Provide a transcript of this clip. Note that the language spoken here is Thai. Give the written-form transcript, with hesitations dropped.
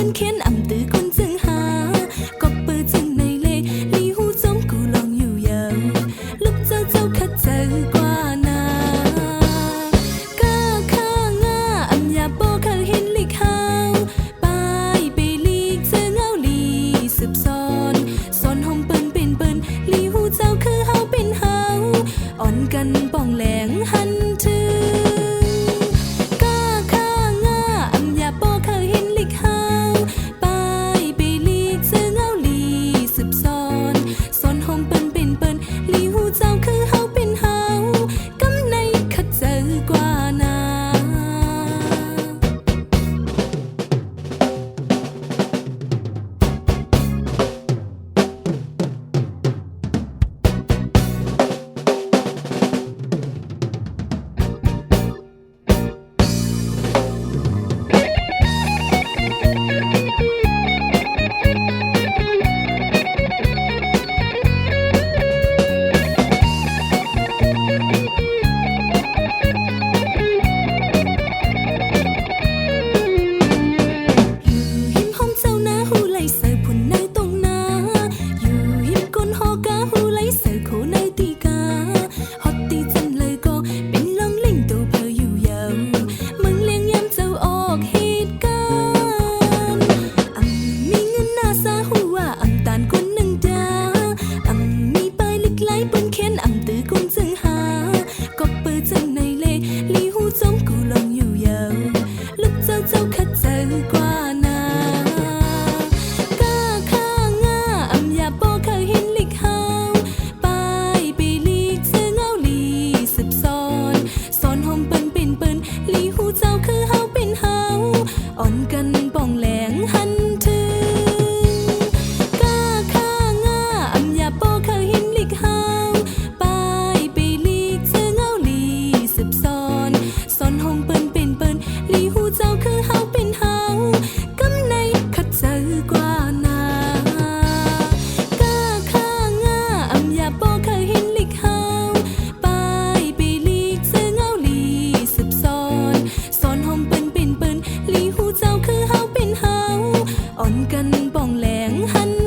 นเขียนอ่ำตื้อคนจึงหาก็เปิดจึงในเลลีหูจมกูลองอยู่ยาวลูกเจ้าเจ้าขัดเจอกว่านาก้าข้างาอ่ำยาโปเคยเห็นลิกหาวไปไปลีกเจอเงาลีสืบซ้อนสอนหอมเปิ้นเป็นเปิ้นลีหูเจ้าคือเฮาเป็นเฮาอ่อนกันป่องแหลงหันถืออ่อนกันป่องแหลงหันถึงก้าข้างาอ่ำยาโปเคยเห็นลิกหาวไปไปลีกเจอเงาลีสืบซ้อนสอนหอมเปิ้นเป็นเปิ้นลีหูเจ้าคือเฮาเป็นเฮากำในขัดเจอกว่านาก้าข้างาอ่ำยาโปเคยเห็นลิกหาวไปไปลีกเจอเงาลีสืบซ้อนสอนหอมเปิ้นเป็นเปิ้นลีหูเจ้าคือเฮาเป็นเฮาอ่อนกันป่องแหลงหัน